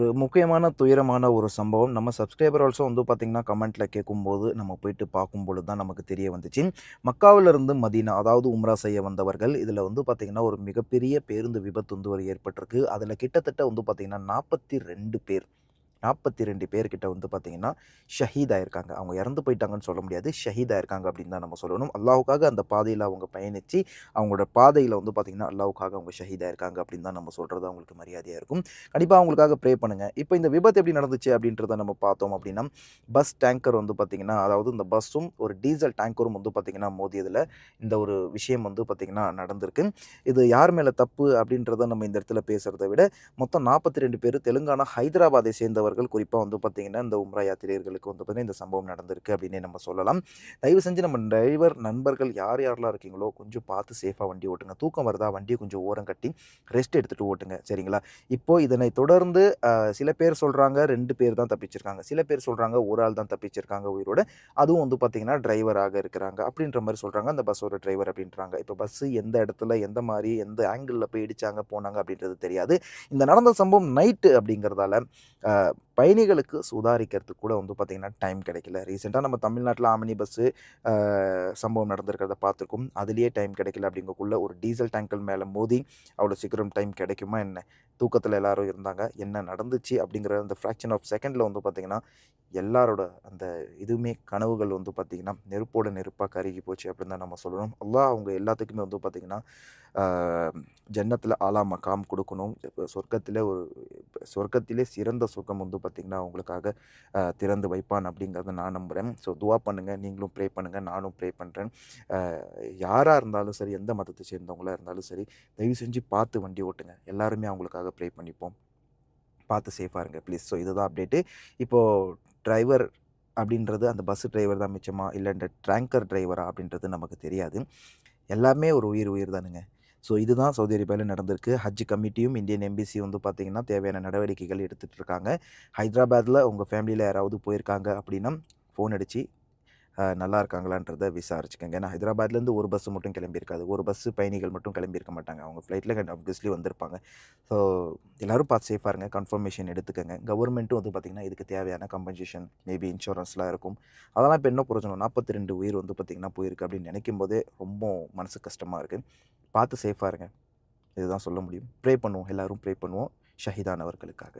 ஒரு முக்கியமான துயரமான ஒரு சம்பவம். நம்ம சப்ஸ்கிரைபர் ஆல்சோ வந்து பார்த்தீங்கன்னா, கமெண்ட்ல கேட்கும்போது, நம்ம போயிட்டு பார்க்கும்பொழுது தான் நமக்கு தெரிய வந்துச்சு. மக்காவிலிருந்து மதீனா, அதாவது உம்ரா செய்ய வந்தவர்கள். இதில வந்து பார்த்தீங்கன்னா, ஒரு மிகப்பெரிய பேருந்து விபத்து வந்து ஒரு ஏற்பட்டிருக்கு. அதில கிட்டத்தட்ட வந்து பார்த்தீங்கன்னா, 42 பேர் 42 பேர்கிட்ட வந்து பார்த்தீங்கன்னா, ஷஹீத் ஆயிருக்காங்க. அவங்க இறந்து போயிட்டாங்கன்னு சொல்ல முடியாது. ஷஹீத் ஆயிருக்காங்க அப்படின்னு தான் நம்ம சொல்லணும். அல்லாஹ்வுக்காக அந்த பாதையில அவங்க பயணிச்சு, அவங்களோட பாதையில வந்து பார்த்தீங்கன்னா, அல்லாஹ்வுக்காக அவங்க ஷஹீத் ஆயிருக்காங்க அப்படின்னு தான் நம்ம சொல்றது அவங்களுக்கு மரியாதையா இருக்கும். கண்டிப்பா அவங்களுக்காக ப்ரே பண்ணுங்க. இப்போ இந்த விபத்து எப்படி நடந்துச்சு அப்படின்றத நம்ம பார்த்தோம் அப்படின்னா, பஸ் டேங்கர் வந்து பார்த்தீங்கன்னா, அதாவது இந்த பஸ்ஸும் ஒரு டீசல் டேங்கரும் வந்து பார்த்தீங்கன்னா மோதியதில, இந்த ஒரு விஷயம் வந்து பார்த்தீங்கன்னா நடந்திருக்கு. இது யார் மேல தப்பு அப்படின்றத நம்ம இந்த இடத்துல பேசுறத விட, மொத்தம் 42 பேரு தெலுங்கானா, ஹைதராபாத்தை சேர்ந்தவர்கள். குறிப்பா வந்து பார்த்தீங்கன்னா, இந்த உம்ரா யாத்ரீகர்களுக்கு வந்து பார்த்தீங்கன்னா, இந்த சம்பவம் நடந்திருக்கு அப்படின்னே நம்ம சொல்லலாம். தயவு செஞ்சு நம்ம டிரைவர் நண்பர்கள் யார் யாரெல்லாம் இருக்கீங்களோ, கொஞ்சம் பார்த்து சேஃபா வண்டி ஓட்டுங்க. தூக்கம் வருதா வண்டிய கொஞ்சம் ஓரம் கட்டி ரெஸ்ட் எடுத்துட்டு ஓட்டுங்க. சரிங்களா? இப்போ இதனை தொடர்ந்து சில பேர் சொல்றாங்க 2 பேர் தான் தப்பிச்சிருக்காங்க. சில பேர் சொல்றாங்க 1 ஆள் தான் தப்பிச்சிருக்காங்க உயிரோட. அதுவும் வந்து பார்த்தீங்கன்னா, டிரைவராக இருக்கிறாங்க. அப்படின்ற மாரி சொல்றாங்க. அந்த பஸ்ஸோட டிரைவர் அப்படின்றாங்க. இப்போ பஸ் எந்த இடத்துல, எந்த மாரி, எந்த ஆங்கிள்ல போய் இடிச்சாங்க, போனாங்க அப்படின்றது தெரியாது. இந்த நடந்த சம்பவம் நைட்டு அப்படிங்கிறதால, அ பயணிகளுக்கு சுதாரிக்கிறதுக்கு கூட வந்து பார்த்தீங்கன்னா, டைம் கிடைக்கல. ரீசென்ட்டா நம்ம தமிழ்நாட்ல ஆம்னி பஸ்ஸு அ சம்பவம் நடந்திருக்கிறத பார்த்துருக்கோம். அதிலேயே டைம் கிடைக்கல அப்படிங்கக்குள்ள ஒரு டீசல் டேங்கர் மேல மோதி, அவ்வளோ சீக்கிரம் டைம் கிடைக்குமா என்ன? தூக்கத்தில எல்லாரும் இருந்தாங்க. என்ன நடந்துச்சு அப்படிங்கிற அந்த ஃப்ராக்ஷன் ஆஃப் செகண்ட்ல வந்து பார்த்தீங்கன்னா, எல்லாரோட அந்த இதுவுமே கனவுகள் வந்து பார்த்தீங்கன்னா, நெருப்போட நெருப்பா கருகி போச்சு அப்படின்னு தான் நம்ம சொல்லணும். அல்லாஹ் அவங்க எல்லாத்துக்குமே வந்து பார்த்தீங்கன்னா, அ ஜன்னத்தில ஆலா மகாம் குடுக்கணும். சொர்க்கத்தில ஒரு சொர்க்கத்திலே சிறந்த சுகம் வந்து பார்த்திங்கன்னா, அவங்களுக்காக திறந்து வைப்பான் அப்படிங்கிறத நான் நம்புறேன். ஸோ துவா பண்ணுங்க. நீங்களும் ப்ரே பண்ணுங்க. நானும் ப்ரே பண்றேன். யாரா இருந்தாலும் சரி, எந்த மதத்தை சேர்ந்தவங்களா இருந்தாலும் சரி, தயவு செஞ்சு பார்த்து வண்டி ஓட்டுங்க. எல்லாருமே அவங்களுக்காக ப்ரே பண்ணிப்போம். பார்த்து சேஃபா இருங்க ப்ளீஸ். ஸோ இதுதான் அப்டேட்டு. இப்போ டிரைவர் அப்படின்றது அந்த பஸ் டிரைவர் தான் மிச்சமா? இல்ல இந்த டேங்கர் டிரைவரா? அப்படின்றது நமக்கு தெரியாது. எல்லாமே ஒரு உயிர் தானுங்க. ஸோ இதுதான் சவுதி அரேபியால நடந்திருக்கு. ஹஜ் கமிட்டியும், இந்தியன் எம்பசி வந்து பார்த்தீங்கன்னா, தேவையான நடவடிக்கைகள் எடுத்துட்டு இருக்காங்க. ஹைதராபாத்ல உங்க ஃபேமிலில யாராவது போயிருக்காங்க அப்படின்னா, ஃபோன் அடிச்சு நல்லா இருக்காங்களான்றத விசாரிச்சுக்கங்க. ஏன்னா ஹைதராபாத்லேருந்து ஒரு பஸ் மட்டும் கிளம்பியிருக்காது. ஒரு பஸ் பயணிகள் மட்டும் கிளம்பியிருக்க மாட்டாங்க. அவங்க ஃப்ளைட்ல ஆப்வியஸ்லி வந்திருப்பாங்க. ஸோ எல்லாரும் பார்த்து சேஃபா இருங்க. கன்ஃபர்மேஷன் எடுத்துக்கங்க. கவர்மெண்ட்டும் வந்து பார்த்தீங்கன்னா, இதுக்கு தேவையான கம்பன்சேஷன், மேபி இன்சூரன்ஸ்லாம் இருக்கும். அதெல்லாம் இப்ப என்ன பிரயோஜனம்? 42 உயிர் வந்து பார்த்தீங்கன்னா போயிருக்கு அப்படின்னு நினைக்கும்போதே ரொம்ப மனசு கஷ்டமா இருக்கு. பார்த்து சேஃபா இருங்க. இதுதான் சொல்ல முடியும். ப்ரே பண்ணுவோம். எல்லாரும் ப்ரே பண்ணுவோம். ஷஹீதானவர்களுக்காக.